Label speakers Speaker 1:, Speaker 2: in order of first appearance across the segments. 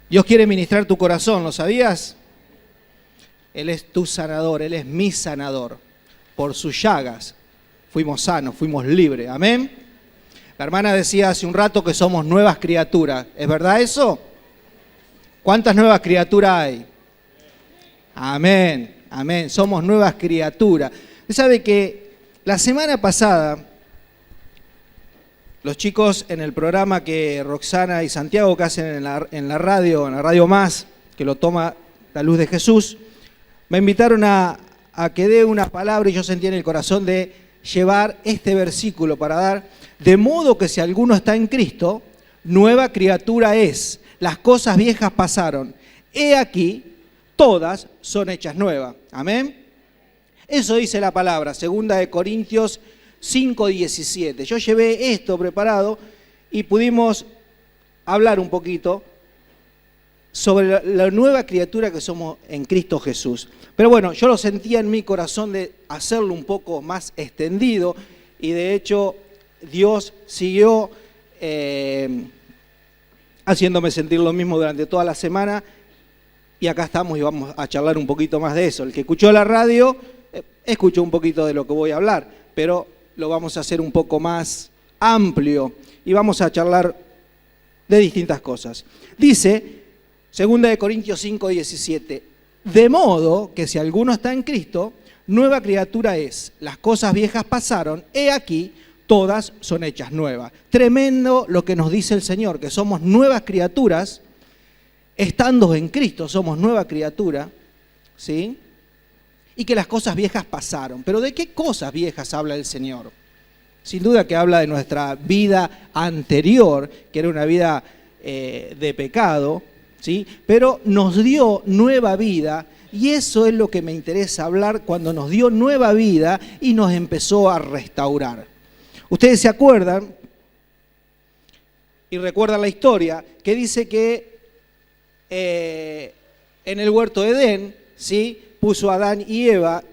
Speaker 1: Dios quiere ministrar tu corazón, ¿lo sabías? Él es tu sanador, Él es mi sanador. Por sus llagas fuimos sanos, fuimos libres. Amén. La hermana decía hace un rato que somos nuevas criaturas. ¿Es verdad eso? ¿Cuántas nuevas criaturas hay? Amén, amén. Somos nuevas criaturas. Usted sabe que la semana pasada, los chicos en el programa que Roxana y Santiago que hacen en la radio Más, que lo toma La Luz de Jesús, me invitaron a que dé una palabra y yo sentí en el corazón de llevar este versículo para dar, de modo que si alguno está en Cristo, nueva criatura es. Las cosas viejas pasaron. He aquí, todas son hechas nuevas. Amén. Eso dice la palabra, 2 Corintios 5:17. Yo llevé esto preparado y pudimos hablar un poquito sobre la nueva criatura que somos en Cristo Jesús. Pero bueno, yo lo sentía en mi corazón de hacerlo un poco más extendido y de hecho Dios siguió haciéndome sentir lo mismo durante toda la semana y acá estamos y vamos a charlar un poquito más de eso. El que escuchó la radio escuchó un poquito de lo que voy a hablar, pero lo vamos a hacer un poco más amplio y vamos a charlar de distintas cosas. Dice 2 Corintios 5:17, de modo que si alguno está en Cristo, nueva criatura es. Las cosas viejas pasaron, he aquí, todas son hechas nuevas. Tremendo lo que nos dice el Señor, que somos nuevas criaturas, estando en Cristo somos nueva criatura, ¿sí? Y que las cosas viejas pasaron. ¿Pero de qué cosas viejas habla el Señor? Sin duda que habla de nuestra vida anterior, que era una vida de pecado, ¿sí? Pero nos dio nueva vida y eso es lo que me interesa hablar cuando nos dio nueva vida y nos empezó a restaurar. Ustedes se acuerdan y recuerdan la historia que dice que en el huerto de Edén, ¿sí?, puso a Adán y Eva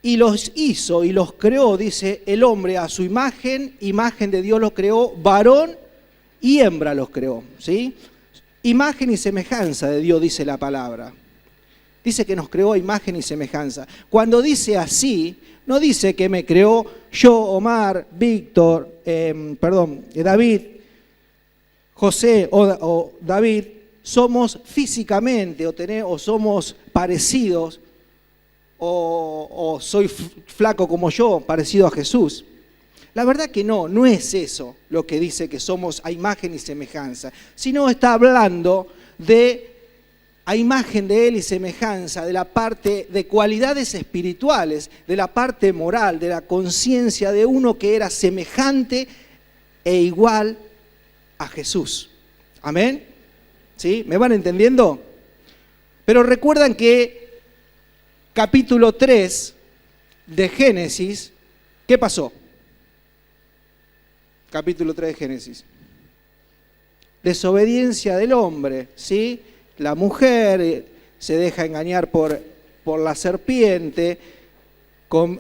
Speaker 1: y los hizo y los creó, dice el hombre a su imagen de Dios los creó, varón y hembra los creó, ¿sí? Imagen y semejanza de Dios, dice la palabra. Dice que nos creó a imagen y semejanza. Cuando dice así, no dice que me creó yo, Omar, Víctor, David, José o David, somos físicamente o somos parecidos o soy flaco como yo, parecido a Jesús. La verdad que no es eso lo que dice que somos a imagen y semejanza, sino está hablando de a imagen de Él y semejanza, de la parte de cualidades espirituales, de la parte moral, de la conciencia de uno que era semejante e igual a Jesús. Amén. ¿Sí? ¿Me van entendiendo? Pero recuerdan que capítulo 3 de Génesis, ¿qué pasó? Capítulo 3 de Génesis. Desobediencia del hombre, ¿sí? La mujer se deja engañar por la serpiente,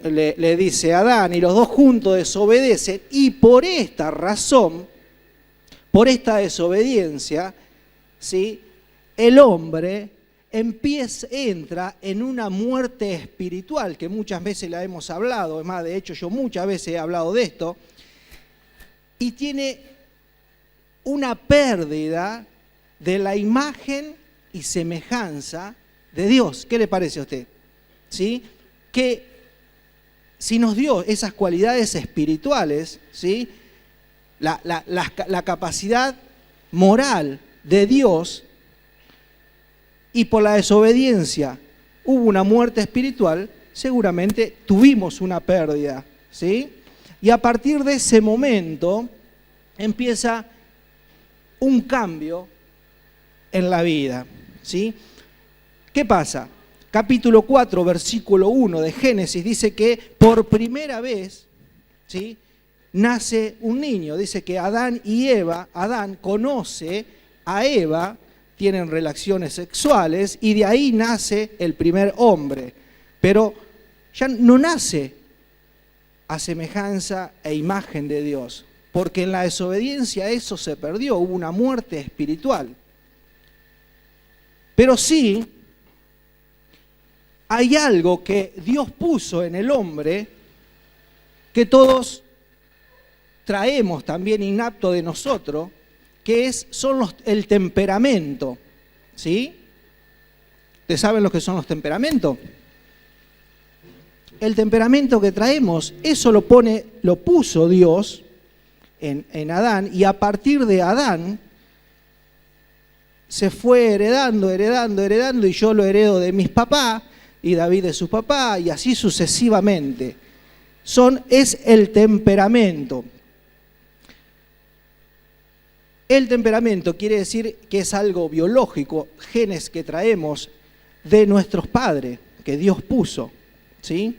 Speaker 1: le dice a Adán, y los dos juntos desobedecen, y por esta razón, por esta desobediencia, ¿sí?, el hombre entra en una muerte espiritual, que muchas veces la hemos hablado, es más, de hecho yo muchas veces he hablado de esto, y tiene una pérdida de la imagen y semejanza de Dios. ¿Qué le parece a usted? ¿Sí? Que si nos dio esas cualidades espirituales, ¿sí?, la capacidad moral de Dios, y por la desobediencia hubo una muerte espiritual, seguramente tuvimos una pérdida, ¿sí? Y a partir de ese momento empieza un cambio en la vida, ¿sí? ¿Qué pasa? Capítulo 4, versículo 1 de Génesis dice que por primera vez, ¿sí?, nace un niño. Dice que Adán conoce a Eva, tienen relaciones sexuales y de ahí nace el primer hombre. Pero ya no nace a semejanza e imagen de Dios, porque en la desobediencia eso se perdió, hubo una muerte espiritual. Pero sí hay algo que Dios puso en el hombre que todos traemos también inapto de nosotros, que son el temperamento, ¿sí? ¿Ustedes saben lo que son los temperamentos? El temperamento que traemos, eso lo puso Dios en Adán, y a partir de Adán se fue heredando, y yo lo heredo de mis papás, y David de su papá, y así sucesivamente. Es el temperamento. El temperamento quiere decir que es algo biológico, genes que traemos de nuestros padres, que Dios puso, ¿sí?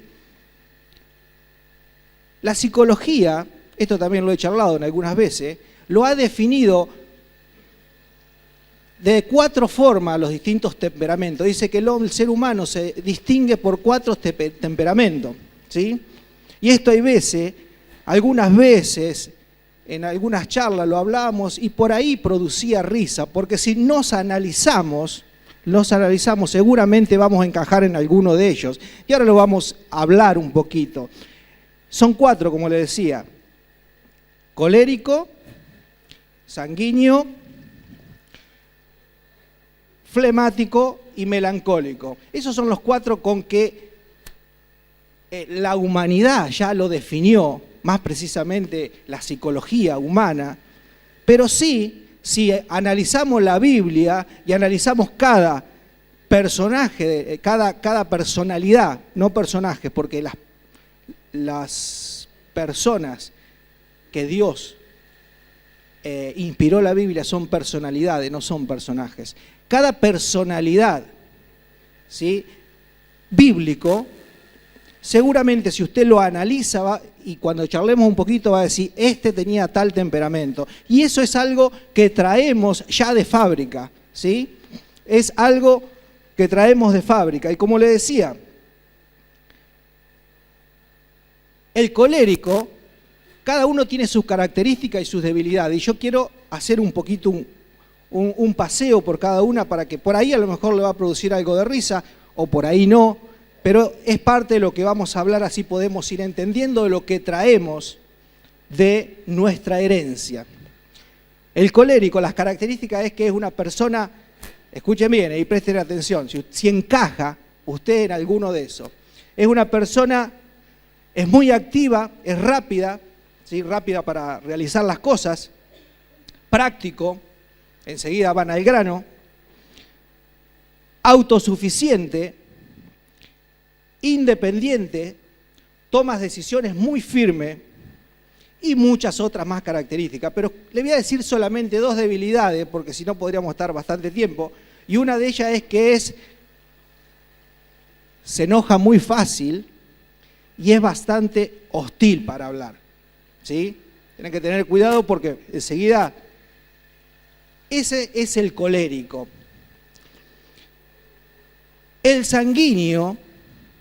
Speaker 1: La psicología, esto también lo he charlado en algunas veces, lo ha definido de 4 formas los distintos temperamentos. Dice que el ser humano se distingue por 4 temperamentos, ¿sí? Y esto algunas veces, en algunas charlas lo hablamos y por ahí producía risa, porque si los analizamos, seguramente vamos a encajar en alguno de ellos. Y ahora lo vamos a hablar un poquito. Son 4, como le decía: colérico, sanguíneo, flemático y melancólico. Esos son los 4 con que la humanidad ya lo definió, más precisamente la psicología humana. Pero sí, si analizamos la Biblia y analizamos cada personaje, cada personalidad, no personajes, porque las personas que Dios inspiró la Biblia son personalidades, no son personajes. Cada personalidad, ¿sí?, bíblico, seguramente si usted lo analiza y cuando charlemos un poquito va a decir, este tenía tal temperamento. Y eso es algo que traemos ya de fábrica, ¿sí? Es algo que traemos de fábrica. Y como le decía, el colérico, cada uno tiene sus características y sus debilidades. Y yo quiero hacer un poquito un paseo por cada una para que por ahí a lo mejor le va a producir algo de risa o por ahí no, pero es parte de lo que vamos a hablar, así podemos ir entendiendo de lo que traemos de nuestra herencia. El colérico, las características es que es una persona, escuchen bien y presten atención, si encaja usted en alguno de esos, es una persona, es muy activa, es rápida, ¿sí?, rápida para realizar las cosas, práctico, enseguida van al grano, autosuficiente, independiente, tomas decisiones muy firmes y muchas otras más características. Pero le voy a decir solamente 2 debilidades, porque si no podríamos estar bastante tiempo, y una de ellas es que se enoja muy fácil y es bastante hostil para hablar, ¿sí? Tienen que tener cuidado porque enseguida ese es el colérico. El sanguíneo,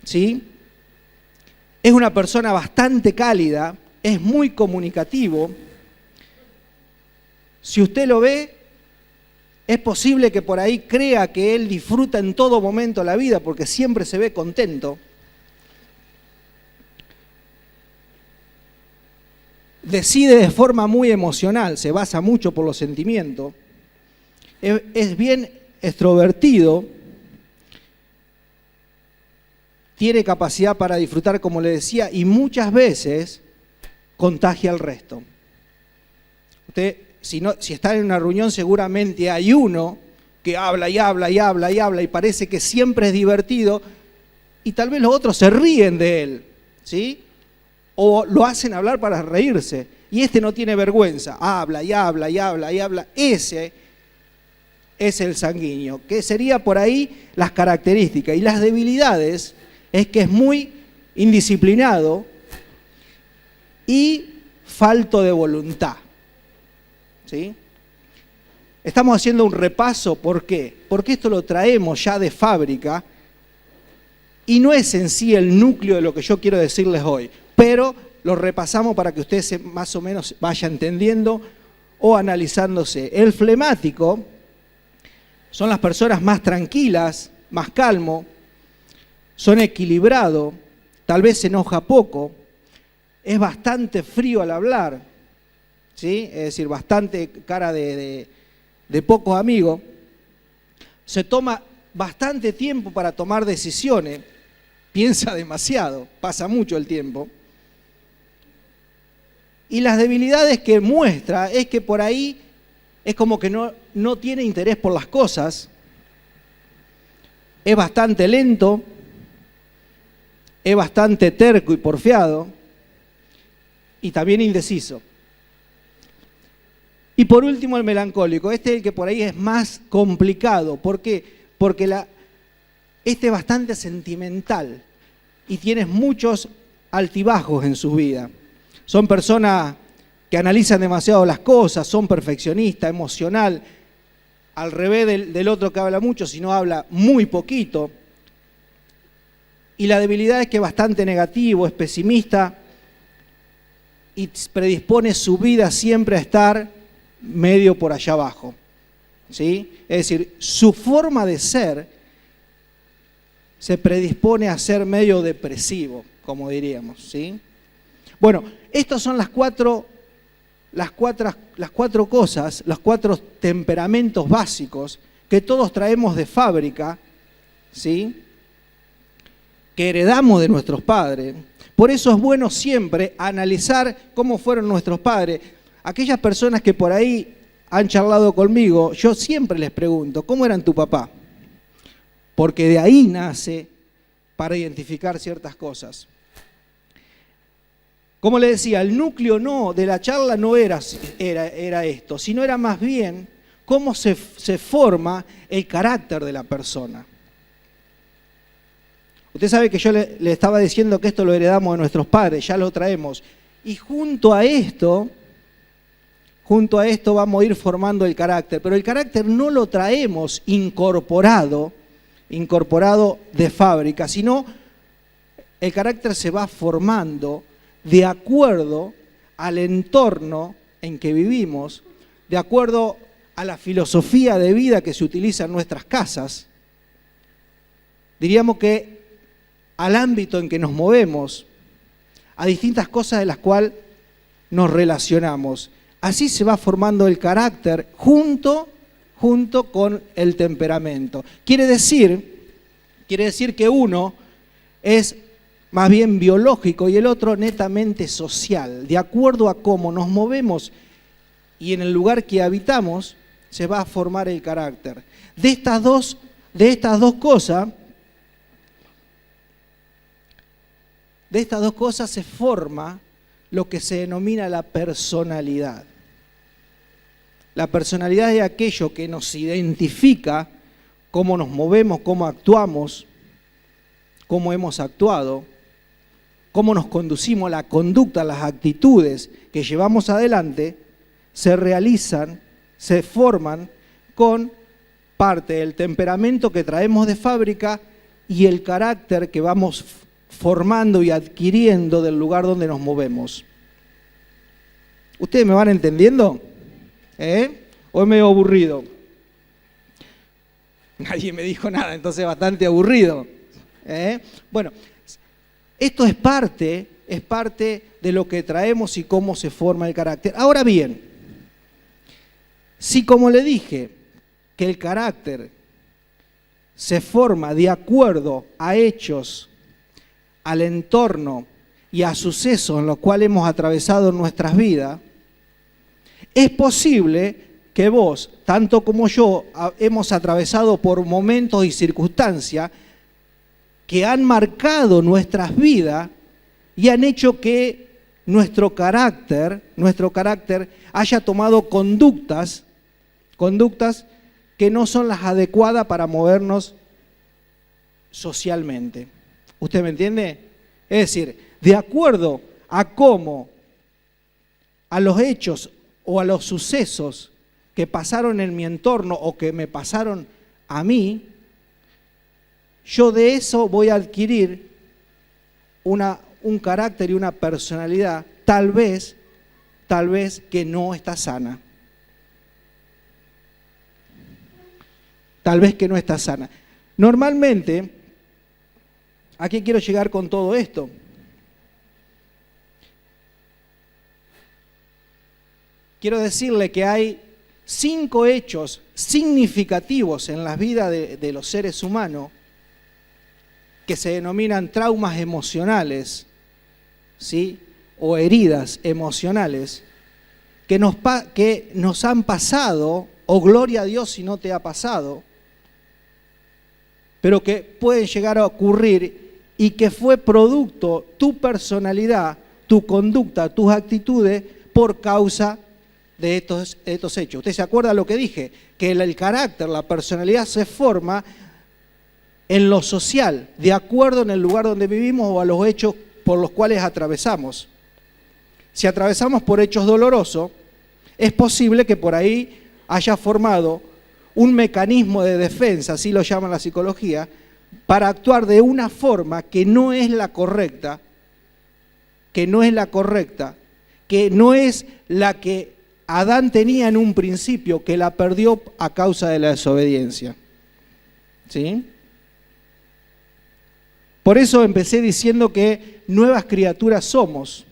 Speaker 1: ¿sí?, es una persona bastante cálida, es muy comunicativo. Si usted lo ve, es posible que por ahí crea que él disfruta en todo momento la vida porque siempre se ve contento. Decide de forma muy emocional, se basa mucho por los sentimientos. Es bien extrovertido, tiene capacidad para disfrutar, como le decía, y muchas veces contagia al resto. Usted, si está en una reunión, seguramente hay uno que habla y habla y habla y habla y parece que siempre es divertido y tal vez los otros se ríen de él, ¿sí? O lo hacen hablar para reírse y este no tiene vergüenza, habla y habla y habla y habla. Ese es el sanguíneo, que sería por ahí las características. Y las debilidades es que es muy indisciplinado y falto de voluntad, ¿sí? Estamos haciendo un repaso, ¿por qué? Porque esto lo traemos ya de fábrica y no es en sí el núcleo de lo que yo quiero decirles hoy, pero lo repasamos para que usted más o menos vaya entendiendo o analizándose. El flemático son las personas más tranquilas, más calmos, son equilibrados, tal vez se enoja poco, es bastante frío al hablar, ¿sí? Es decir, bastante cara de pocos amigos, se toma bastante tiempo para tomar decisiones, piensa demasiado, pasa mucho el tiempo. Y las debilidades que muestra es que por ahí es como que no tiene interés por las cosas, es bastante lento, es bastante terco y porfiado, y también indeciso. Y por último el melancólico, este es el que por ahí es más complicado. ¿Por qué? Porque este es bastante sentimental y tiene muchos altibajos en su vida. Son personas que analizan demasiado las cosas, son perfeccionistas, emocional, al revés del otro que habla mucho, sino habla muy poquito. Y la debilidad es que es bastante negativo, es pesimista y predispone su vida siempre a estar medio por allá abajo, ¿sí? Es decir, su forma de ser se predispone a ser medio depresivo, como diríamos, ¿sí? Bueno, estas son las cuatro cosas, los 4 temperamentos básicos que todos traemos de fábrica, ¿sí? Que heredamos de nuestros padres. Por eso es bueno siempre analizar cómo fueron nuestros padres. Aquellas personas que por ahí han charlado conmigo, yo siempre les pregunto, ¿cómo eran tu papá? Porque de ahí nace para identificar ciertas cosas. Como le decía, el núcleo de la charla no era esto, sino era más bien cómo se forma el carácter de la persona. Usted sabe que yo le estaba diciendo que esto lo heredamos de nuestros padres, ya lo traemos. Y junto a esto vamos a ir formando el carácter. Pero el carácter no lo traemos incorporado de fábrica, sino el carácter se va formando de acuerdo al entorno en que vivimos, de acuerdo a la filosofía de vida que se utiliza en nuestras casas. Diríamos que al ámbito en que nos movemos, a distintas cosas de las cuales nos relacionamos. Así se va formando el carácter junto con el temperamento. Quiere decir que uno es más bien biológico y el otro netamente social. De acuerdo a cómo nos movemos y en el lugar que habitamos, se va a formar el carácter. De estas dos cosas se forma lo que se denomina la personalidad. La personalidad es aquello que nos identifica, cómo nos movemos, cómo actuamos, cómo hemos actuado, cómo nos conducimos, la conducta, las actitudes que llevamos adelante, se realizan, se forman con parte del temperamento que traemos de fábrica y el carácter que vamos formando y adquiriendo del lugar donde nos movemos. ¿Ustedes me van entendiendo? ¿O es medio aburrido? Nadie me dijo nada, entonces es bastante aburrido. Bueno, esto es parte de lo que traemos y cómo se forma el carácter. Ahora bien, si como le dije, que el carácter se forma de acuerdo a hechos, al entorno y a sucesos en los cuales hemos atravesado nuestras vidas, es posible que vos, tanto como yo, hemos atravesado por momentos y circunstancias que han marcado nuestras vidas y han hecho que nuestro carácter haya tomado conductas que no son las adecuadas para movernos socialmente. ¿Usted me entiende? Es decir, de acuerdo a cómo, a los hechos o a los sucesos que pasaron en mi entorno o que me pasaron a mí, yo de eso voy a adquirir un carácter y una personalidad, tal vez que no está sana. tal vez que no está sana. Normalmente, ¿a qué quiero llegar con todo esto? Quiero decirle que hay 5 hechos significativos en la vida de los seres humanos que se denominan traumas emocionales, ¿sí? O heridas emocionales, que nos han pasado, o gloria a Dios si no te ha pasado, pero que pueden llegar a ocurrir y que fue producto tu personalidad, tu conducta, tus actitudes por causa de estos hechos. ¿Usted se acuerda lo que dije? Que el carácter, la personalidad se forma en lo social, de acuerdo en el lugar donde vivimos o a los hechos por los cuales atravesamos. Si atravesamos por hechos dolorosos, es posible que por ahí haya formado un mecanismo de defensa, así lo llama la psicología, para actuar de una forma que no es la correcta, que no es la que Adán tenía en un principio, que la perdió a causa de la desobediencia. ¿Sí? Por eso empecé diciendo que nuevas criaturas somos,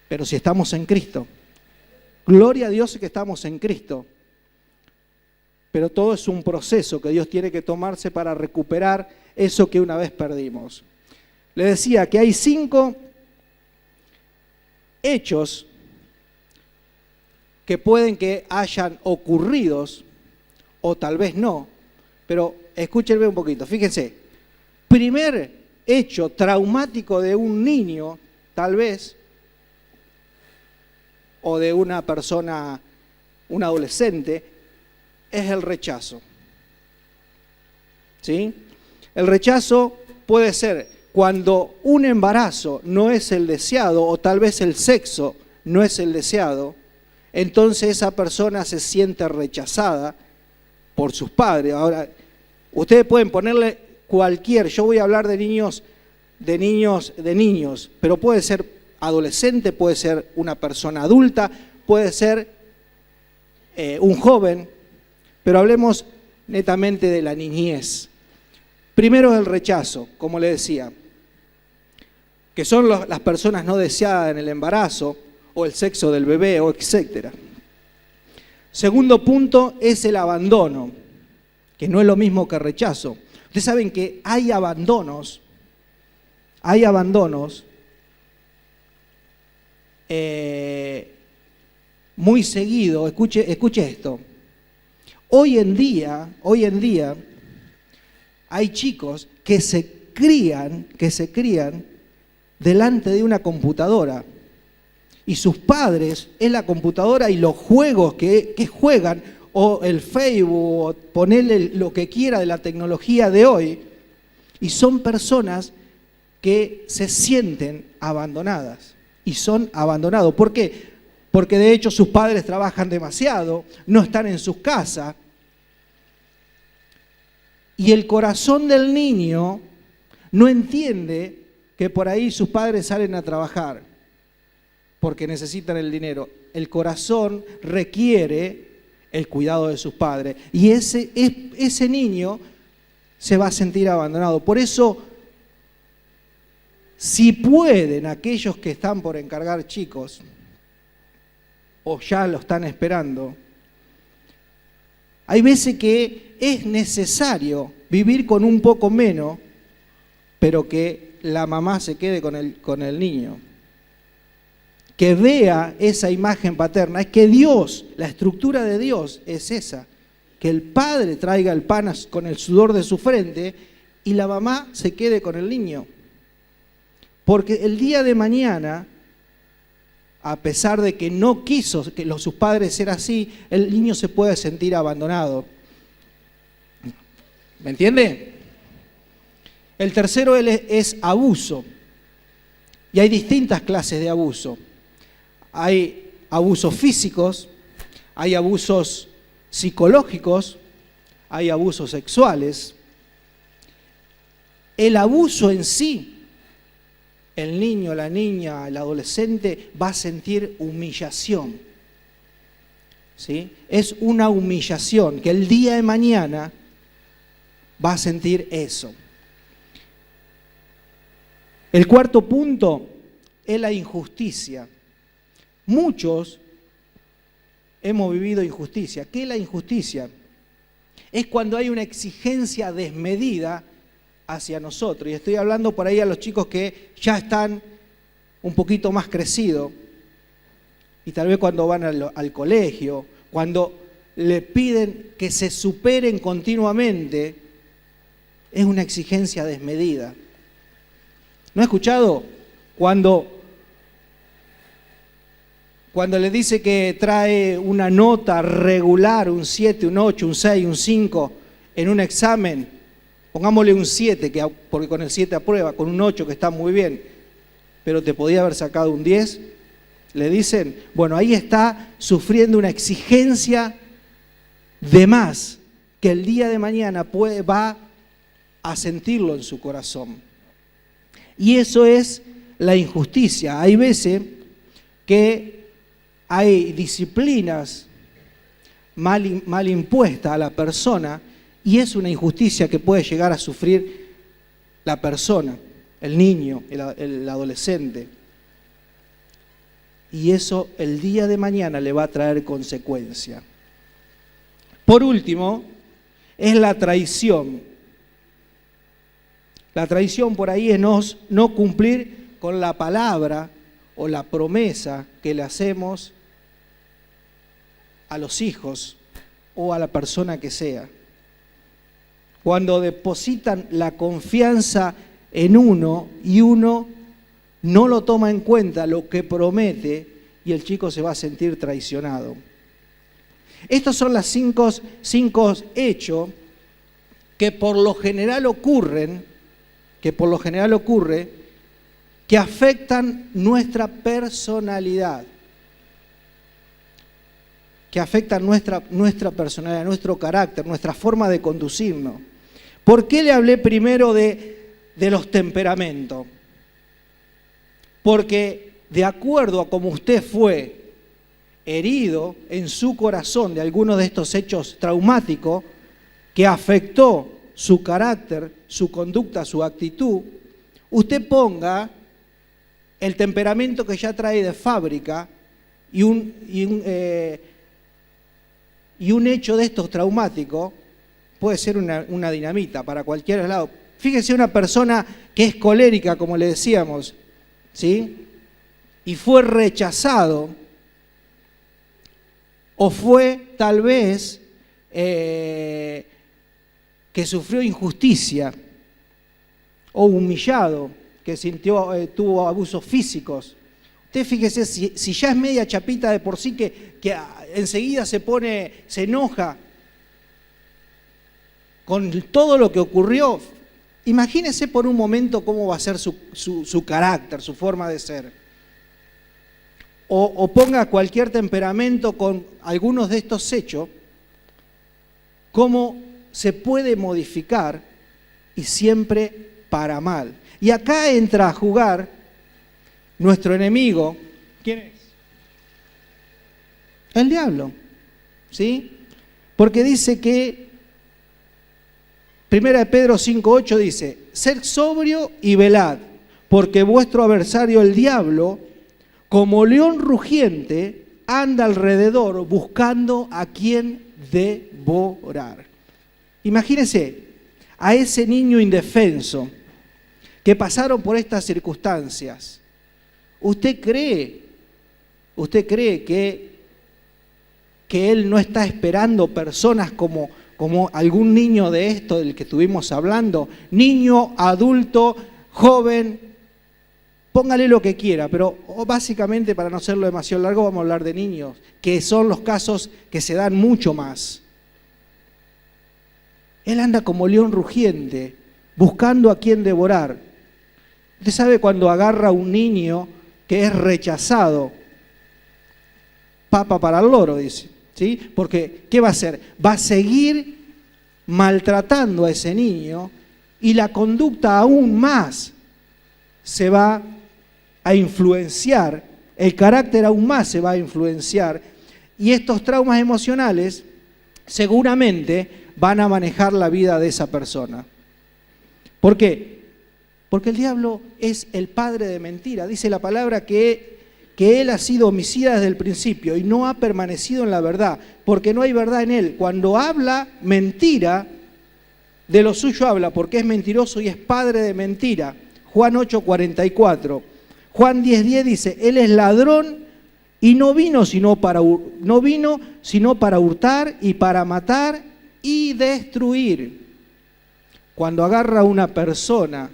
Speaker 1: pero si estamos en Cristo. Gloria a Dios que estamos en Cristo. Pero todo es un proceso que Dios tiene que tomarse para recuperar eso que una vez perdimos. Le decía que hay 5 hechos que pueden que hayan ocurrido, o tal vez no, pero escúchenme un poquito, fíjense. Primer hecho traumático de un niño, tal vez, o de una persona, un adolescente, es el rechazo. ¿Sí? El rechazo puede ser cuando un embarazo no es el deseado, o tal vez el sexo no es el deseado, entonces esa persona se siente rechazada por sus padres. Ahora, ustedes pueden ponerle yo voy a hablar de niños, pero puede ser adolescente, puede ser una persona adulta, puede ser un joven, pero hablemos netamente de la niñez. Primero es el rechazo, como le decía, que son las personas no deseadas en el embarazo, o el sexo del bebé, o etc. Segundo punto es el abandono, que no es lo mismo que rechazo. Ustedes saben que hay abandonos muy seguido. Escuche esto. Hoy en día hay chicos que se crían delante de una computadora y sus padres es la computadora y los juegos que juegan, o el Facebook, o ponerle lo que quiera de la tecnología de hoy, y son personas que se sienten abandonadas y son abandonados. ¿Por qué? Porque de hecho sus padres trabajan demasiado, no están en sus casas, y el corazón del niño no entiende que por ahí sus padres salen a trabajar porque necesitan el dinero. El corazón requiere el cuidado de sus padres. Y ese niño se va a sentir abandonado. Por eso, si pueden aquellos que están por encargar chicos, o ya lo están esperando, hay veces que es necesario vivir con un poco menos, pero que la mamá se quede con el niño. Que vea esa imagen paterna. Es que Dios, la estructura de Dios es esa, que el padre traiga el pan con el sudor de su frente y la mamá se quede con el niño. Porque el día de mañana, a pesar de que no quiso que sus padres ser así, el niño se puede sentir abandonado. ¿Me entiende? El tercero es abuso. Y hay distintas clases de abuso. Hay abusos físicos, hay abusos psicológicos, hay abusos sexuales. El abuso en sí, el niño, la niña, el adolescente va a sentir humillación. ¿Sí? Es una humillación que el día de mañana va a sentir eso. El cuarto punto es la injusticia. Muchos hemos vivido injusticia. ¿Qué es la injusticia? Es cuando hay una exigencia desmedida hacia nosotros. Y estoy hablando por ahí a los chicos que ya están un poquito más crecidos. Y tal vez cuando van al colegio, cuando le piden que se superen continuamente, es una exigencia desmedida. ¿No ha escuchado? Cuando le dice que trae una nota regular, un 7, un 8, un 6, un 5 en un examen, pongámosle un 7, porque con el 7 aprueba, con un 8 que está muy bien, pero te podía haber sacado un 10, le dicen, bueno, ahí está sufriendo una exigencia de más, que el día de mañana va a sentirlo en su corazón. Y eso es la injusticia. Hay veces que hay disciplinas mal impuestas a la persona y es una injusticia que puede llegar a sufrir la persona, el niño, el adolescente. Y eso el día de mañana le va a traer consecuencia. Por último, es la traición. La traición por ahí es no cumplir con la palabra o la promesa que le hacemos a los hijos o a la persona que sea. Cuando depositan la confianza en uno y uno no lo toma en cuenta lo que promete y el chico se va a sentir traicionado. Estos son los cinco hechos que por lo general ocurre, que afectan nuestra personalidad, nuestro carácter, nuestra forma de conducirnos. ¿Por qué le hablé primero de los temperamentos? Porque de acuerdo a cómo usted fue herido en su corazón de algunos de estos hechos traumáticos que afectó su carácter, su conducta, su actitud, usted ponga el temperamento que ya trae de fábrica y un hecho de estos traumáticos puede ser una dinamita para cualquier lado. Fíjese una persona que es colérica, como le decíamos, ¿sí? Y fue rechazado, o fue tal vez que sufrió injusticia, o humillado, que tuvo abusos físicos. Usted fíjese, si ya es media chapita de por sí, que enseguida se enoja con todo lo que ocurrió, imagínese por un momento cómo va a ser su carácter, su forma de ser. O ponga cualquier temperamento con algunos de estos hechos, cómo se puede modificar y siempre para mal. Y acá entra a jugar nuestro enemigo. ¿Quién es? El diablo, ¿sí? Porque dice que 1 Pedro 5:8 dice, sed sobrio y velad, porque vuestro adversario el diablo, como león rugiente, anda alrededor buscando a quien devorar. Imagínese a ese niño indefenso que pasaron por estas circunstancias. ¿Usted cree que él no está esperando personas como algún niño de esto del que estuvimos hablando? Niño, adulto, joven, póngale lo que quiera, pero básicamente para no hacerlo demasiado largo vamos a hablar de niños, que son los casos que se dan mucho más. Él anda como león rugiente, buscando a quien devorar. Usted sabe cuando agarra a un niño que es rechazado, papa para el loro, dice, ¿sí? Porque, ¿qué va a hacer? Va a seguir maltratando a ese niño y la conducta aún más se va a influenciar, el carácter aún más se va a influenciar y estos traumas emocionales seguramente van a manejar la vida de esa persona. ¿Por qué? Porque el diablo es el padre de mentira. Dice la palabra que él ha sido homicida desde el principio y no ha permanecido en la verdad, porque no hay verdad en él. Cuando habla mentira, de lo suyo habla, porque es mentiroso y es padre de mentira. Juan 8:44. Juan 10:10 dice, él es ladrón y no vino sino para hurtar y para matar y destruir. Cuando agarra a una persona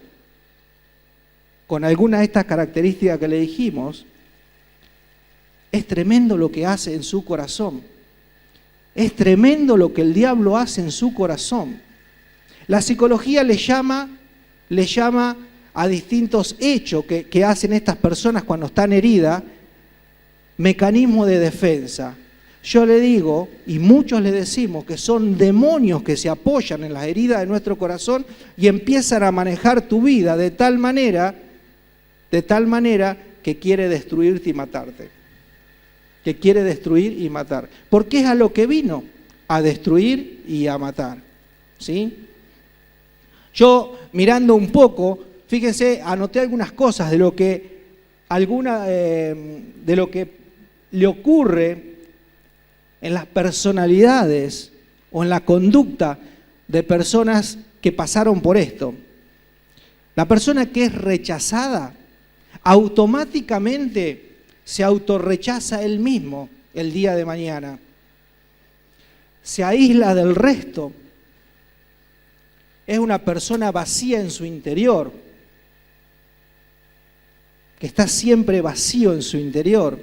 Speaker 1: con alguna de estas características que le dijimos, es tremendo lo que hace en su corazón. Es tremendo lo que el diablo hace en su corazón. La psicología le llama a distintos hechos que hacen estas personas cuando están heridas, mecanismo de defensa. Yo le digo, y muchos le decimos, que son demonios que se apoyan en las heridas de nuestro corazón y empiezan a manejar tu vida de tal manera que quiere destruirte y matarte. Que quiere destruir y matar. Porque es a lo que vino, a destruir y a matar. ¿Sí? Yo, mirando un poco, fíjense, anoté algunas cosas de lo que le ocurre en las personalidades o en la conducta de personas que pasaron por esto. La persona que es rechazada automáticamente se autorrechaza él mismo el día de mañana. Se aísla del resto. Es una persona vacía en su interior, que está siempre vacío en su interior.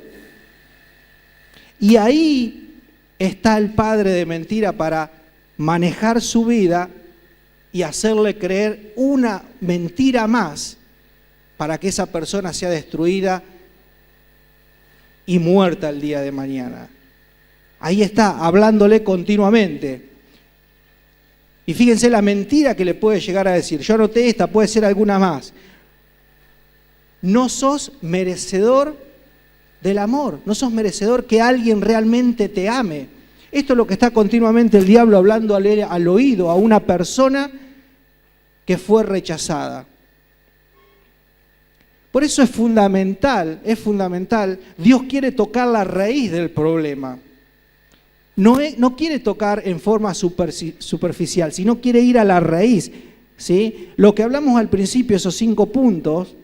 Speaker 1: Y ahí está el padre de mentira para manejar su vida y hacerle creer una mentira más para que esa persona sea destruida y muerta el día de mañana. Ahí está, hablándole continuamente. Y fíjense la mentira que le puede llegar a decir. Yo anoté esta, puede ser alguna más. No sos merecedor del amor, no sos merecedor que alguien realmente te ame. Esto es lo que está continuamente el diablo hablando al oído a una persona que fue rechazada. Por eso es fundamental, Dios quiere tocar la raíz del problema. No quiere tocar en forma superficial, sino quiere ir a la raíz, ¿sí? Lo que hablamos al principio, esos 5 puntos,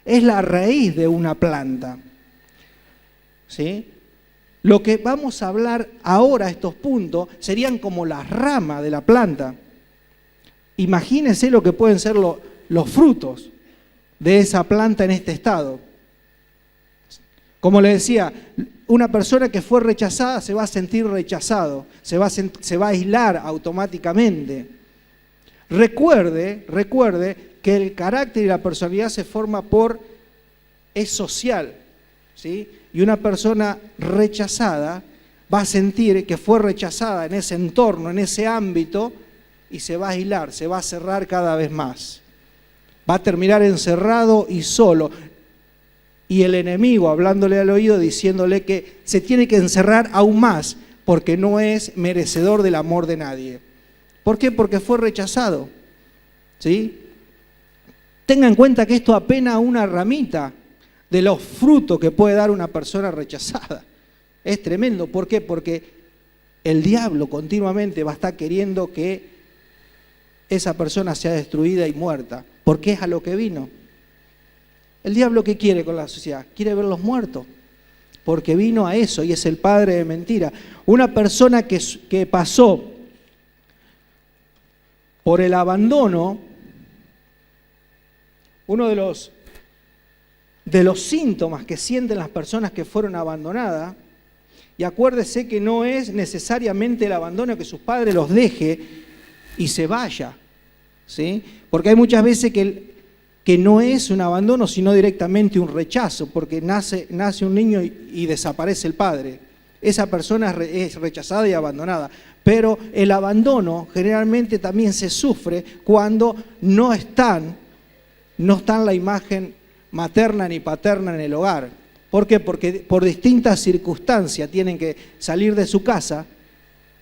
Speaker 1: es la raíz de una planta, ¿sí? Lo que vamos a hablar ahora, estos puntos, serían como las ramas de la planta. Imagínense lo que pueden ser los frutos de esa planta en este estado. Como le decía, una persona que fue rechazada se va a sentir rechazado, se va a aislar automáticamente. Recuerde que el carácter y la personalidad se forma es social, ¿sí? Y una persona rechazada va a sentir que fue rechazada en ese entorno, en ese ámbito, y se va a aislar, se va a cerrar cada vez más. Va a terminar encerrado y solo. Y el enemigo hablándole al oído, diciéndole que se tiene que encerrar aún más, porque no es merecedor del amor de nadie. ¿Por qué? Porque fue rechazado, ¿sí? Tenga en cuenta que esto apenas una ramita de los frutos que puede dar una persona rechazada. Es tremendo. ¿Por qué? Porque el diablo continuamente va a estar queriendo que esa persona sea destruida y muerta, porque es a lo que vino. ¿El diablo qué quiere con la sociedad? Quiere verlos muertos, porque vino a eso y es el padre de mentira. Una persona que pasó por el abandono, uno de los síntomas que sienten las personas que fueron abandonadas, y acuérdese que no es necesariamente el abandono que sus padres los deje y se vaya, ¿sí? Porque hay muchas veces que no es un abandono, sino directamente un rechazo, porque nace un niño y desaparece el padre. Esa persona es rechazada y abandonada. Pero el abandono generalmente también se sufre cuando no están la imagen materna ni paterna en el hogar. ¿Por qué? Porque por distintas circunstancias tienen que salir de su casa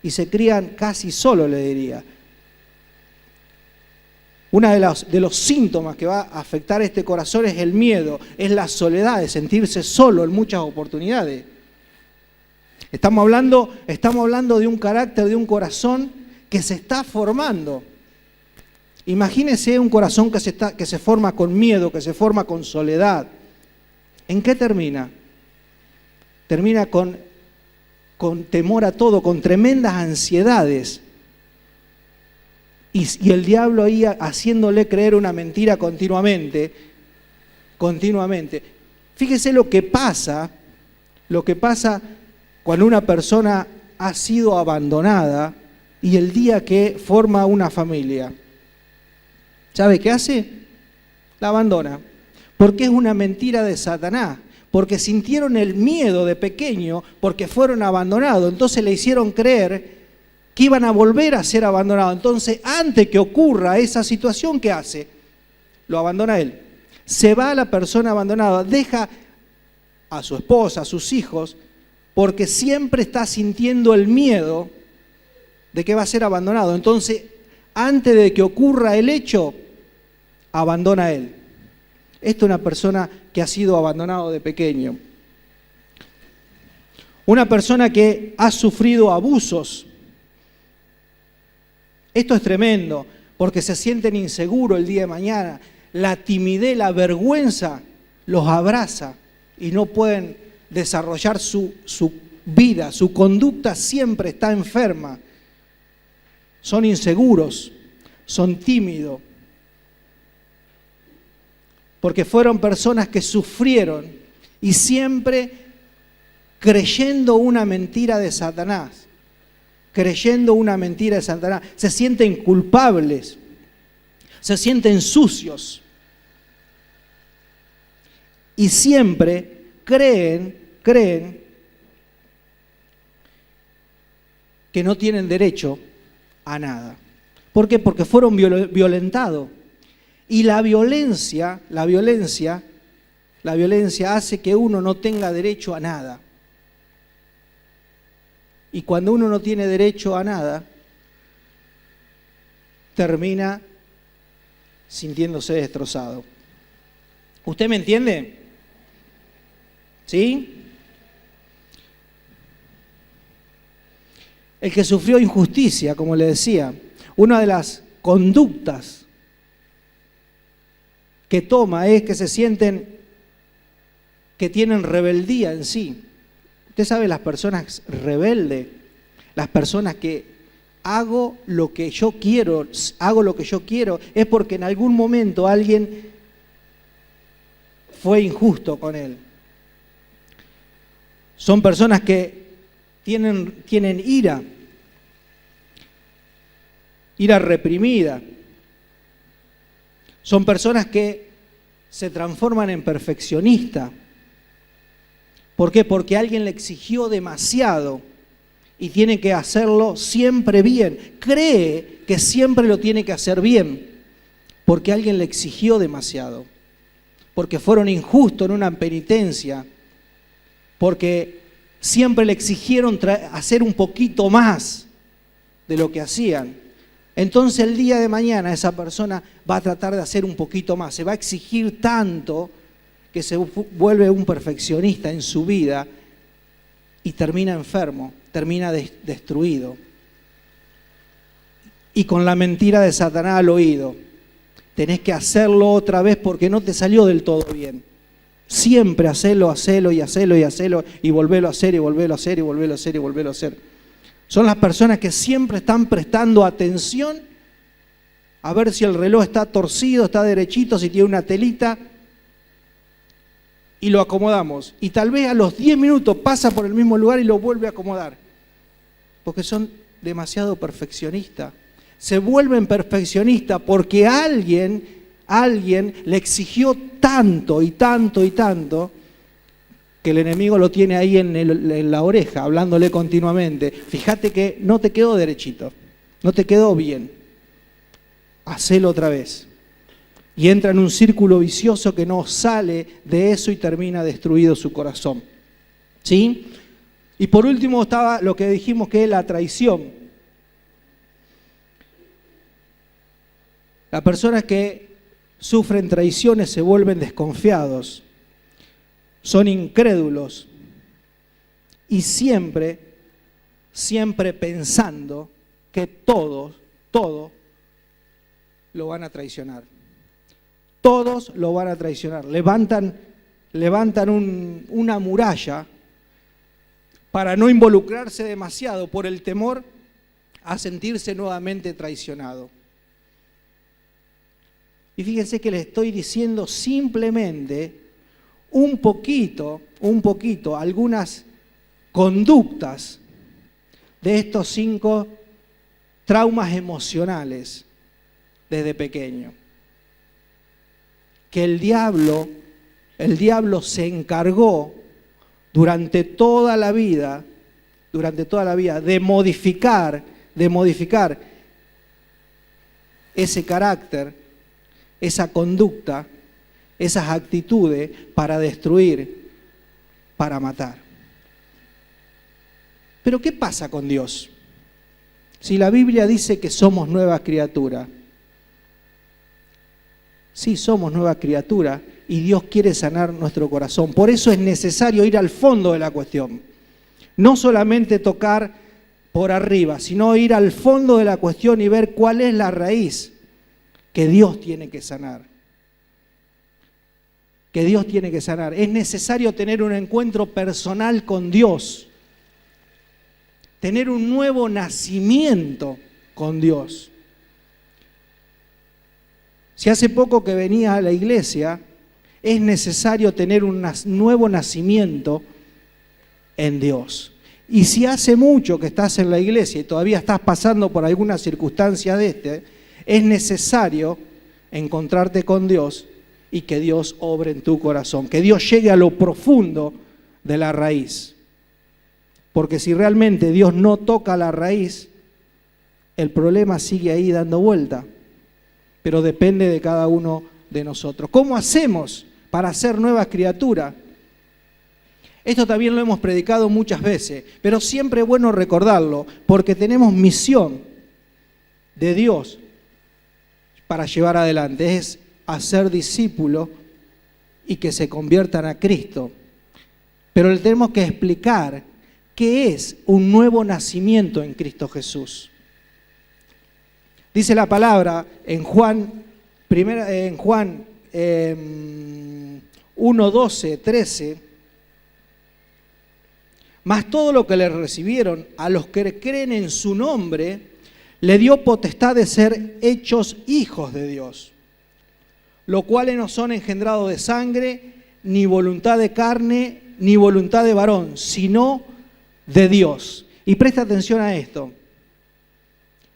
Speaker 1: y se crían casi solos, le diría. Uno de los síntomas que va a afectar este corazón es el miedo, es la soledad, de sentirse solo en muchas oportunidades. Estamos hablando de un carácter, de un corazón que se está formando. Imagínese un corazón que se forma con miedo, que se forma con soledad. ¿En qué termina? Termina con temor a todo, con tremendas ansiedades. Y el diablo ahí haciéndole creer una mentira continuamente. Fíjese lo que pasa cuando una persona ha sido abandonada y el día que forma una familia. ¿Sabe qué hace? La abandona. Porque es una mentira de Satanás. Porque sintieron el miedo de pequeño, porque fueron abandonados. Entonces le hicieron creer que iban a volver a ser abandonados. Entonces, antes que ocurra esa situación, ¿qué hace? Lo abandona él. Se va la persona abandonada, deja a su esposa, a sus hijos, porque siempre está sintiendo el miedo de que va a ser abandonado. Entonces, antes de que ocurra el hecho, abandona a él. Esta es una persona que ha sido abandonado de pequeño. Una persona que ha sufrido abusos. Esto es tremendo, porque se sienten inseguros el día de mañana. La timidez, la vergüenza los abraza y no pueden desarrollar su vida, su conducta siempre está enferma. Son inseguros, son tímidos, porque fueron personas que sufrieron y siempre creyendo una mentira de Satanás. Se sienten culpables, se sienten sucios y siempre creen que no tienen derecho a nada. ¿Por qué? Porque fueron violentados. Y la violencia hace que uno no tenga derecho a nada. Y cuando uno no tiene derecho a nada, termina sintiéndose destrozado. ¿Usted me entiende? ¿Sí? El que sufrió injusticia, como le decía, una de las conductas que toma es que se sienten que tienen rebeldía en sí. Usted sabe, las personas rebeldes, las personas que hago lo que yo quiero, es porque en algún momento alguien fue injusto con él. Son personas que tienen ira reprimida. Son personas que se transforman en perfeccionistas. ¿Por qué? Porque alguien le exigió demasiado y tiene que hacerlo siempre bien. Cree que siempre lo tiene que hacer bien porque alguien le exigió demasiado. Porque fueron injustos en una penitencia. Porque siempre le exigieron hacer un poquito más de lo que hacían. Entonces el día de mañana esa persona va a tratar de hacer un poquito más. Se va a exigir tanto que se vuelve un perfeccionista en su vida y termina enfermo, termina destruido. Y con la mentira de Satanás al oído, tenés que hacerlo otra vez porque no te salió del todo bien. Siempre hacelo y volverlo a hacer y volverlo a hacer y volverlo a hacer y volverlo a hacer. Son las personas que siempre están prestando atención a ver si el reloj está torcido, está derechito, si tiene una telita, y lo acomodamos. Y tal vez a los 10 minutos pasa por el mismo lugar y lo vuelve a acomodar. Porque son demasiado perfeccionistas. Se vuelven perfeccionistas porque alguien le exigió tanto y tanto y tanto que el enemigo lo tiene ahí en la oreja, hablándole continuamente. Fíjate que no te quedó derechito, no te quedó bien. Hacelo otra vez. Y entra en un círculo vicioso que no sale de eso y termina destruido su corazón. ¿Sí? Y por último estaba lo que dijimos que es la traición. Las personas que sufren traiciones se vuelven desconfiados, son incrédulos y siempre pensando que todo lo van a traicionar. Todos lo van a traicionar. Levantan una muralla para no involucrarse demasiado por el temor a sentirse nuevamente traicionado. Y fíjense que les estoy diciendo simplemente un poquito, algunas conductas de estos 5 traumas emocionales desde pequeño. Que el diablo se encargó durante toda la vida de modificar ese carácter, esa conducta, esas actitudes para destruir, para matar. Pero ¿qué pasa con Dios? Si la Biblia dice que somos nuevas criaturas, sí, somos nuevas criaturas y Dios quiere sanar nuestro corazón. Por eso es necesario ir al fondo de la cuestión. No solamente tocar por arriba, sino ir al fondo de la cuestión y ver cuál es la raíz que Dios tiene que sanar. Que Dios tiene que sanar. Es necesario tener un encuentro personal con Dios. Tener un nuevo nacimiento con Dios. Si hace poco que venía a la iglesia, es necesario tener un nuevo nacimiento en Dios. Y si hace mucho que estás en la iglesia y todavía estás pasando por alguna circunstancia es necesario encontrarte con Dios y que Dios obre en tu corazón, que Dios llegue a lo profundo de la raíz. Porque si realmente Dios no toca la raíz, el problema sigue ahí dando vuelta. Pero depende de cada uno de nosotros. ¿Cómo hacemos para ser nuevas criaturas? Esto también lo hemos predicado muchas veces, pero siempre es bueno recordarlo, porque tenemos misión de Dios para llevar adelante. Es hacer discípulos y que se conviertan a Cristo. Pero le tenemos que explicar qué es un nuevo nacimiento en Cristo Jesús. Dice la palabra en Juan 1, 12, 13, mas todo lo que le recibieron a los que creen en su nombre, le dio potestad de ser hechos hijos de Dios, los cuales no son engendrados de sangre, ni voluntad de carne, ni voluntad de varón, sino de Dios. Y presta atención a esto.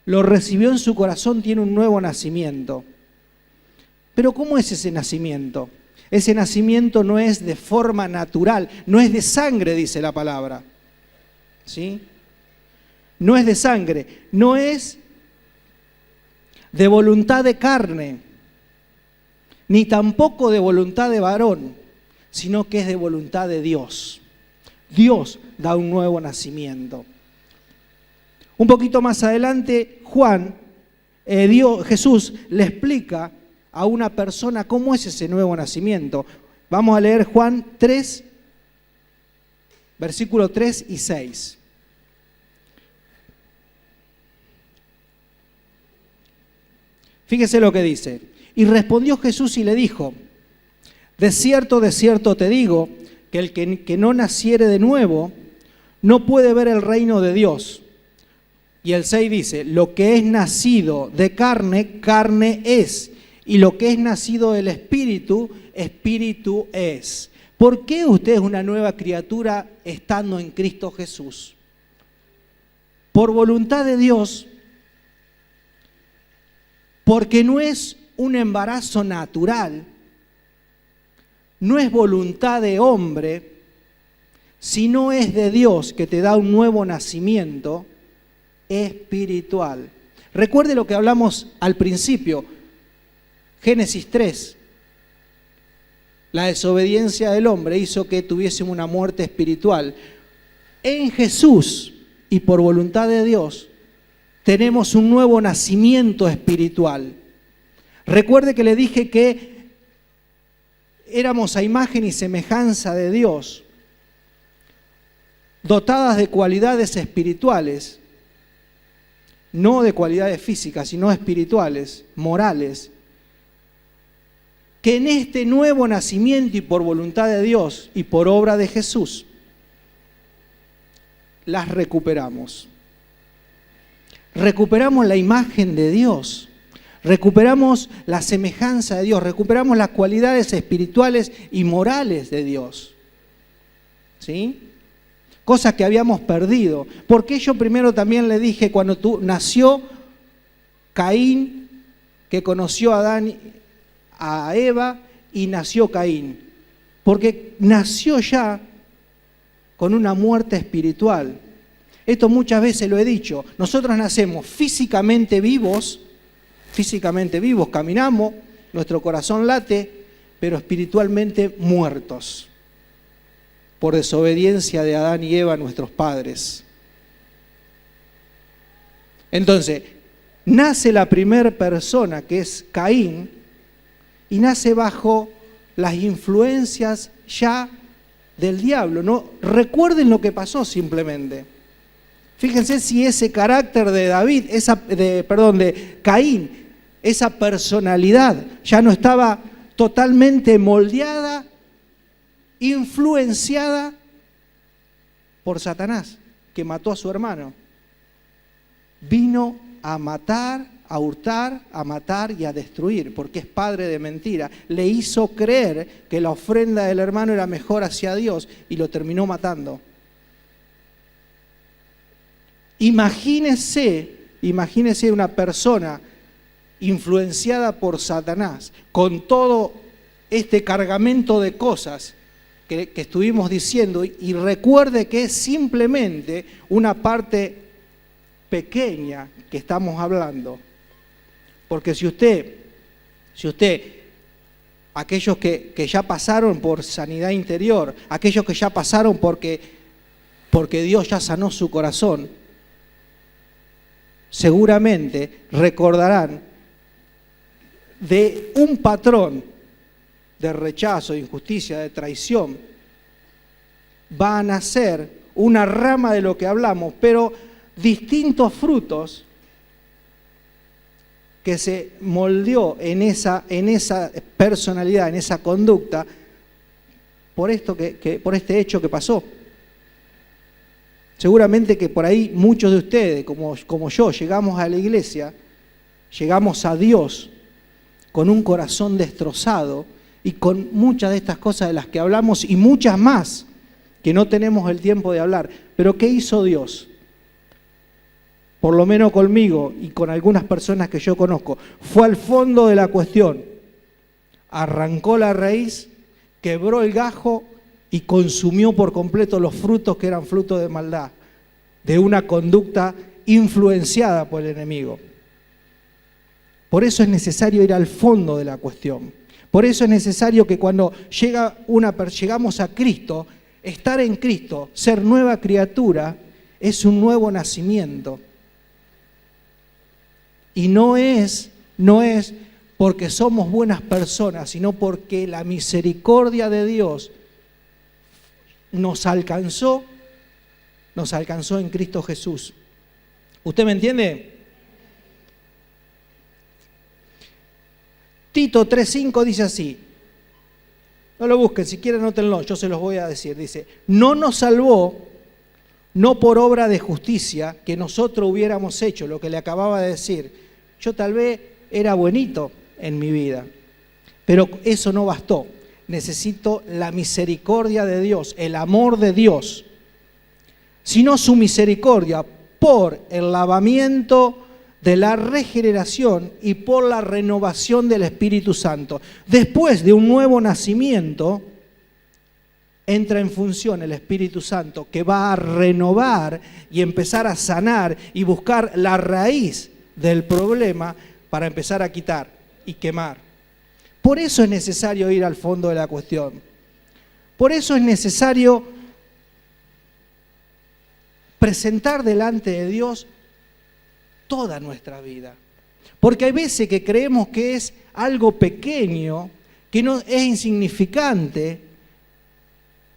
Speaker 1: Lo recibió en su corazón, tiene un nuevo nacimiento. Pero ¿cómo es ese nacimiento? Ese nacimiento no es de forma natural, no es de sangre, dice la palabra. ¿Sí? No es de sangre, no es de voluntad de carne, ni tampoco de voluntad de varón, sino que es de voluntad de Dios. Dios da un nuevo nacimiento. Un poquito más adelante, Jesús le explica a una persona cómo es ese nuevo nacimiento. Vamos a leer Juan 3, versículos 3 y 6. Fíjese lo que dice. Y respondió Jesús y le dijo, de cierto te digo, que el que no naciere de nuevo, no puede ver el reino de Dios. Y el 6 dice, lo que es nacido de carne, carne es. Y lo que es nacido del Espíritu, Espíritu es. ¿Por qué usted es una nueva criatura estando en Cristo Jesús? Por voluntad de Dios, porque no es un embarazo natural, no es voluntad de hombre, sino es de Dios que te da un nuevo nacimiento espiritual. Recuerde lo que hablamos al principio, Génesis 3. La desobediencia del hombre hizo que tuviésemos una muerte espiritual. En Jesús y por voluntad de Dios tenemos un nuevo nacimiento espiritual. Recuerde que le dije que éramos a imagen y semejanza de Dios, dotadas de cualidades espirituales, no de cualidades físicas, sino espirituales, morales, que en este nuevo nacimiento y por voluntad de Dios y por obra de Jesús, las recuperamos. Recuperamos la imagen de Dios, recuperamos la semejanza de Dios, recuperamos las cualidades espirituales y morales de Dios. ¿Sí? Cosas que habíamos perdido. Porque yo primero también le dije, cuando nació Caín, que conoció a Adán, a Eva, y nació Caín. Porque nació ya con una muerte espiritual. Esto muchas veces lo he dicho. Nosotros nacemos físicamente vivos, caminamos, nuestro corazón late, pero espiritualmente muertos por desobediencia de Adán y Eva, nuestros padres. Entonces, nace la primera persona, que es Caín, y nace bajo las influencias ya del diablo. ¿No? Recuerden lo que pasó simplemente. Fíjense si ese carácter de de Caín, esa personalidad ya no estaba totalmente moldeada, influenciada por Satanás, que mató a su hermano. Vino a matar, a hurtar, a matar y a destruir, porque es padre de mentira. Le hizo creer que la ofrenda del hermano era mejor hacia Dios y lo terminó matando. Imagínese una persona influenciada por Satanás, con todo este cargamento de cosas que estuvimos diciendo, y recuerde que es simplemente una parte pequeña que estamos hablando. Porque si usted, aquellos que ya pasaron por sanidad interior, aquellos que ya pasaron porque Dios ya sanó su corazón, seguramente recordarán de un patrón de rechazo, de injusticia, de traición. Va a nacer una rama de lo que hablamos, pero distintos frutos que se moldeó en esa personalidad, en esa conducta, por este hecho que pasó. Seguramente que por ahí muchos de ustedes, como yo, llegamos a la iglesia, llegamos a Dios con un corazón destrozado y con muchas de estas cosas de las que hablamos y muchas más que no tenemos el tiempo de hablar. Pero ¿qué hizo Dios? Por lo menos conmigo y con algunas personas que yo conozco, fue al fondo de la cuestión, arrancó la raíz, quebró el gajo y consumió por completo los frutos que eran frutos de maldad, de una conducta influenciada por el enemigo. Por eso es necesario ir al fondo de la cuestión. Por eso es necesario que cuando llegamos a Cristo, estar en Cristo, ser nueva criatura, es un nuevo nacimiento. Y no es porque somos buenas personas, sino porque la misericordia de Dios nos alcanzó en Cristo Jesús. ¿Usted me entiende? Tito 3:5 dice así, no lo busquen, si quieren anótenlo, yo se los voy a decir. Dice, no nos salvó, no por obra de justicia que nosotros hubiéramos hecho, lo que le acababa de decir. Yo tal vez era buenito en mi vida, pero eso no bastó. Necesito la misericordia de Dios, el amor de Dios, sino su misericordia por el lavamiento de la regeneración y por la renovación del Espíritu Santo. Después de un nuevo nacimiento, entra en función el Espíritu Santo, que va a renovar y empezar a sanar y buscar la raíz del problema para empezar a quitar y quemar. Por eso es necesario ir al fondo de la cuestión. Por eso es necesario presentar delante de Dios toda nuestra vida. Porque hay veces que creemos que es algo pequeño, que no es insignificante,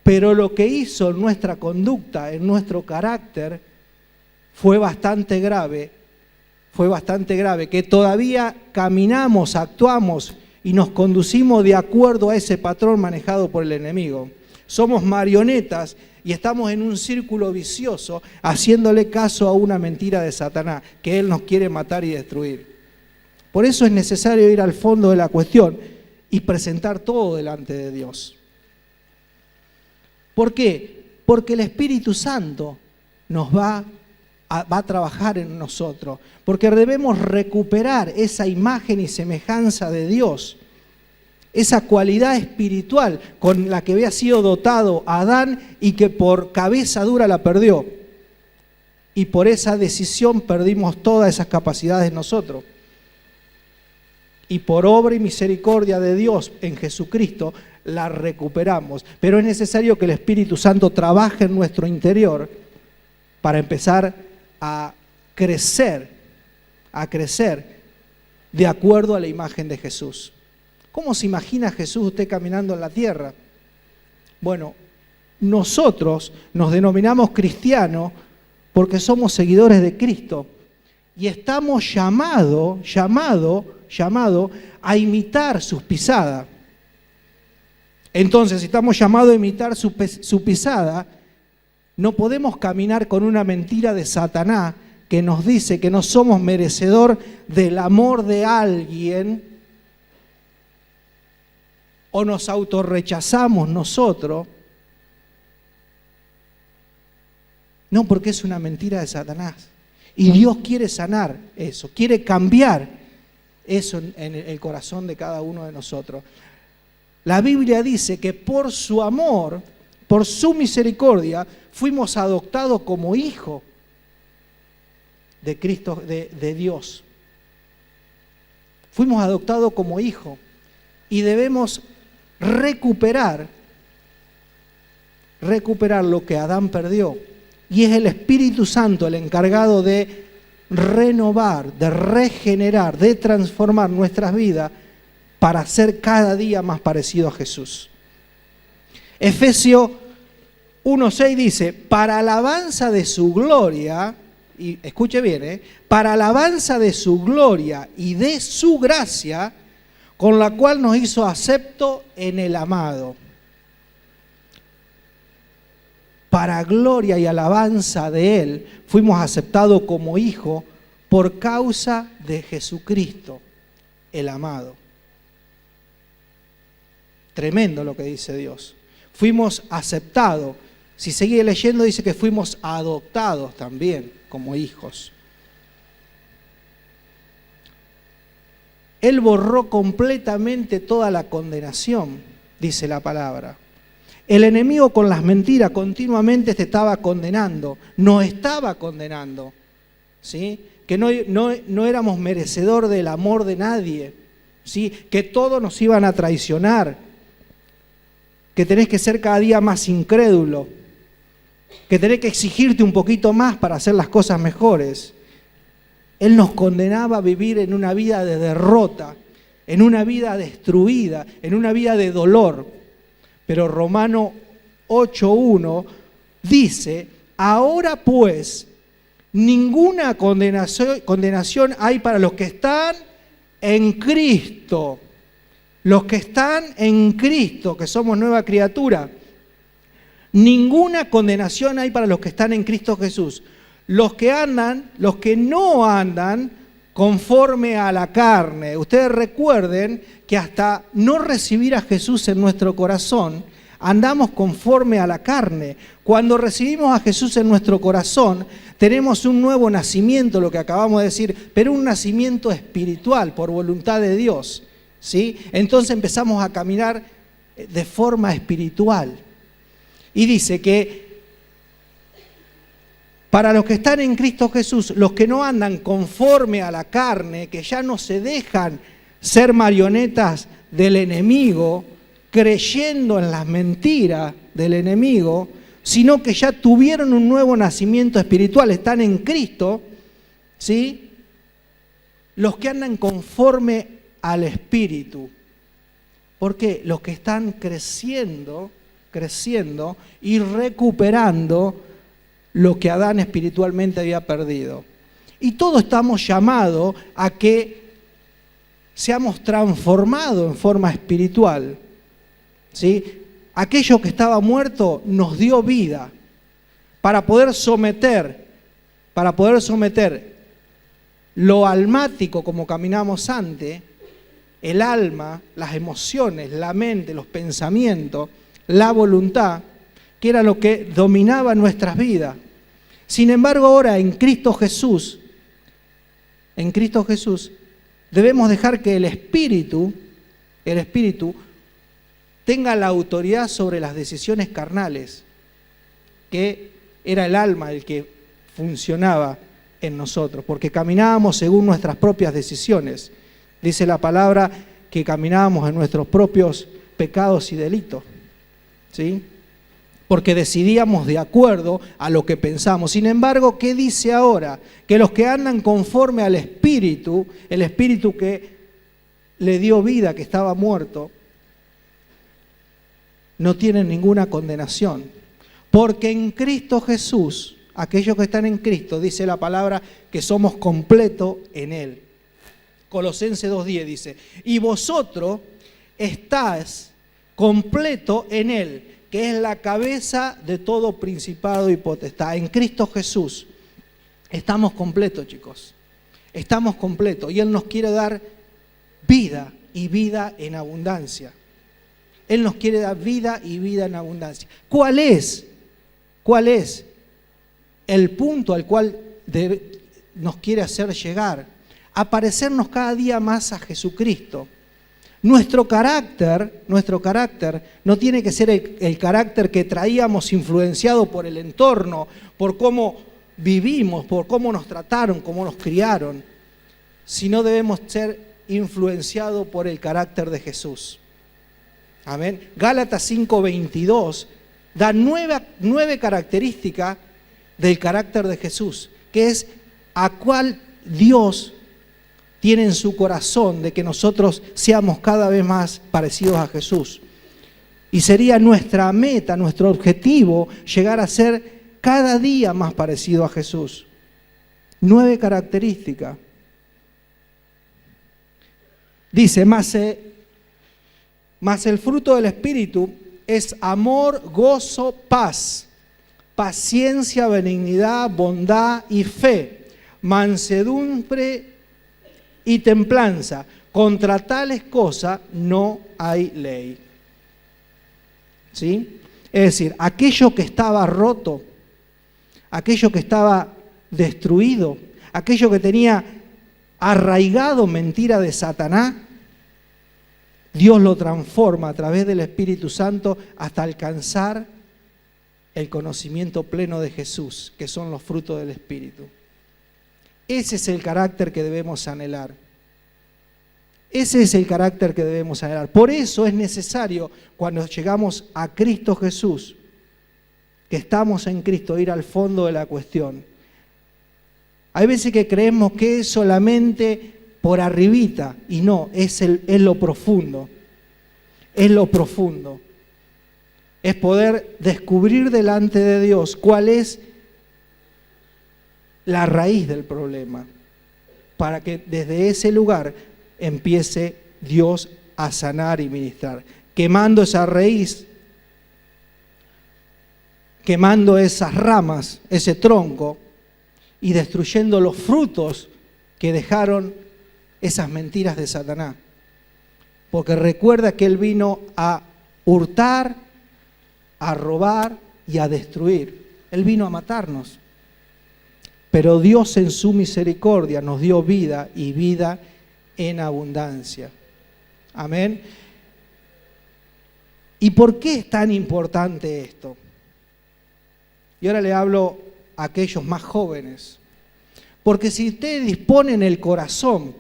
Speaker 1: pero lo que hizo en nuestra conducta, en nuestro carácter, fue bastante grave, que todavía caminamos, actuamos y nos conducimos de acuerdo a ese patrón manejado por el enemigo. Somos marionetas y estamos en un círculo vicioso haciéndole caso a una mentira de Satanás, que él nos quiere matar y destruir. Por eso es necesario ir al fondo de la cuestión y presentar todo delante de Dios. ¿Por qué? Porque el Espíritu Santo nos va a trabajar en nosotros, porque debemos recuperar esa imagen y semejanza de Dios, esa cualidad espiritual con la que había sido dotado Adán y que por cabeza dura la perdió. Y por esa decisión perdimos todas esas capacidades nosotros. Y por obra y misericordia de Dios en Jesucristo la recuperamos. Pero es necesario que el Espíritu Santo trabaje en nuestro interior para empezar a crecer de acuerdo a la imagen de Jesús. ¿Cómo se imagina Jesús usted caminando en la tierra? Bueno, nosotros nos denominamos cristianos porque somos seguidores de Cristo y estamos llamados a imitar sus pisadas. Entonces, si estamos llamados a imitar su pisada, no podemos caminar con una mentira de Satanás que nos dice que no somos merecedor del amor de alguien o nos autorrechazamos nosotros. No, porque es una mentira de Satanás. Y Dios quiere sanar eso, quiere cambiar eso en el corazón de cada uno de nosotros. La Biblia dice que por su amor, por su misericordia, fuimos adoptados como hijos de Cristo, de Dios. Fuimos adoptados como hijos y debemos recuperar lo que Adán perdió. Y es el Espíritu Santo el encargado de renovar, de regenerar, de transformar nuestras vidas para ser cada día más parecido a Jesús. Efesios 1:6 dice, para alabanza de su gloria, y escuche bien, para alabanza de su gloria y de su gracia, con la cual nos hizo acepto en el amado. Para gloria y alabanza de Él, fuimos aceptados como hijos por causa de Jesucristo, el amado. Tremendo lo que dice Dios. Fuimos aceptados. Si sigue leyendo, dice que fuimos adoptados también como hijos. Él borró completamente toda la condenación, dice la palabra. El enemigo con las mentiras continuamente te estaba condenando, nos estaba condenando, ¿sí? Que no éramos merecedor del amor de nadie, ¿sí? Que todos nos iban a traicionar, que tenés que ser cada día más incrédulo, que tenés que exigirte un poquito más para hacer las cosas mejores. Él nos condenaba a vivir en una vida de derrota, en una vida destruida, en una vida de dolor. Pero Romanos 8:1 dice, ahora pues, ninguna condenación hay para los que están en Cristo. Los que están en Cristo, que somos nueva criatura. Ninguna condenación hay para los que están en Cristo Jesús. Los que no andan conforme a la carne. Ustedes recuerden que hasta no recibir a Jesús en nuestro corazón, andamos conforme a la carne. Cuando recibimos a Jesús en nuestro corazón, tenemos un nuevo nacimiento, lo que acabamos de decir, pero un nacimiento espiritual, por voluntad de Dios, ¿sí? Entonces empezamos a caminar de forma espiritual. Y dice que para los que están en Cristo Jesús, los que no andan conforme a la carne, que ya no se dejan ser marionetas del enemigo, creyendo en las mentiras del enemigo, sino que ya tuvieron un nuevo nacimiento espiritual, están en Cristo, ¿sí? Los que andan conforme al Espíritu. ¿Por qué? Los que están creciendo y recuperando lo que Adán espiritualmente había perdido. Y todos estamos llamados a que seamos transformados en forma espiritual, ¿sí? Aquello que estaba muerto nos dio vida para poder someter lo almático, como caminamos antes, el alma, las emociones, la mente, los pensamientos, la voluntad, que era lo que dominaba nuestras vidas. Sin embargo, ahora en Cristo Jesús, debemos dejar que el Espíritu tenga la autoridad sobre las decisiones carnales, que era el alma el que funcionaba en nosotros, porque caminábamos según nuestras propias decisiones. Dice la palabra que caminábamos en nuestros propios pecados y delitos, ¿sí? Porque decidíamos de acuerdo a lo que pensamos. Sin embargo, ¿qué dice ahora? Que los que andan conforme al Espíritu, el Espíritu que le dio vida, que estaba muerto, no tienen ninguna condenación. Porque en Cristo Jesús, aquellos que están en Cristo, dice la palabra que somos completos en Él. Colosenses 2:10 dice, y vosotros estáis completo en Él, que es la cabeza de todo principado y potestad. En Cristo Jesús estamos completos, chicos. Estamos completos y Él nos quiere dar vida y vida en abundancia. Él nos quiere dar vida y vida en abundancia. ¿Cuál es el punto al cual nos quiere hacer llegar? A parecernos cada día más a Jesucristo. Nuestro carácter no tiene que ser el carácter que traíamos influenciado por el entorno, por cómo vivimos, por cómo nos trataron, cómo nos criaron, sino debemos ser influenciados por el carácter de Jesús. Amén. Gálatas 5:22 da 9 características del carácter de Jesús, que es a cuál Dios tiene en su corazón de que nosotros seamos cada vez más parecidos a Jesús. Y sería nuestra meta, nuestro objetivo, llegar a ser cada día más parecido a Jesús. 9 características. Dice, más el fruto del Espíritu es amor, gozo, paz, paciencia, benignidad, bondad y fe, mansedumbre y templanza. Contra tales cosas no hay ley. ¿Sí? Es decir, aquello que estaba roto, aquello que estaba destruido, aquello que tenía arraigado mentira de Satanás, Dios lo transforma a través del Espíritu Santo hasta alcanzar el conocimiento pleno de Jesús, que son los frutos del Espíritu. Ese es el carácter que debemos anhelar. Ese es el carácter que debemos anhelar. Por eso es necesario, cuando llegamos a Cristo Jesús, que estamos en Cristo, ir al fondo de la cuestión. Hay veces que creemos que es solamente por arribita, y no, es lo profundo. Es lo profundo. Es poder descubrir delante de Dios cuál es la raíz del problema, para que desde ese lugar empiece Dios a sanar y ministrar, quemando esa raíz, quemando esas ramas, ese tronco, y destruyendo los frutos que dejaron esas mentiras de Satanás. Porque recuerda que Él vino a hurtar, a robar y a destruir. Él vino a matarnos. Pero Dios en su misericordia nos dio vida y vida en abundancia. Amén. ¿Y por qué es tan importante esto? Y ahora le hablo a aquellos más jóvenes. Porque si usted dispone en el corazón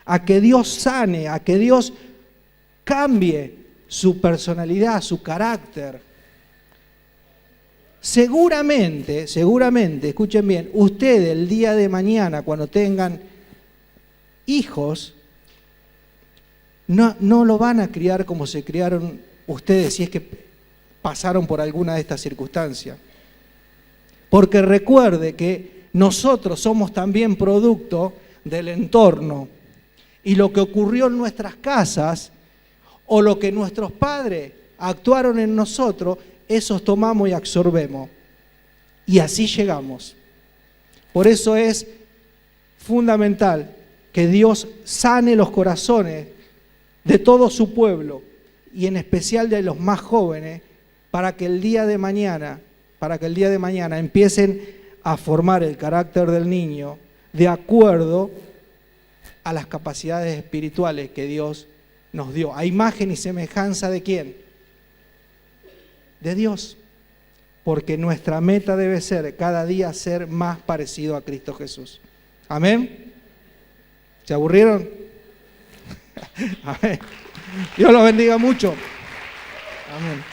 Speaker 1: a que Dios sane, a que Dios cambie su personalidad, su carácter, seguramente, escuchen bien, ustedes el día de mañana, cuando tengan hijos, no lo van a criar como se criaron ustedes si es que pasaron por alguna de estas circunstancias. Porque recuerde que nosotros somos también producto del entorno. Y lo que ocurrió en nuestras casas o lo que nuestros padres actuaron en nosotros, esos tomamos y absorbemos. Y así llegamos. Por eso es fundamental que Dios sane los corazones de todo su pueblo y en especial de los más jóvenes para que el día de mañana empiecen a formar el carácter del niño de acuerdo a las capacidades espirituales que Dios nos dio. A imagen y semejanza ¿de quién? De Dios. Porque nuestra meta debe ser cada día ser más parecido a Cristo Jesús. ¿Amén? ¿Se aburrieron? Amén. Dios los bendiga mucho. Amén.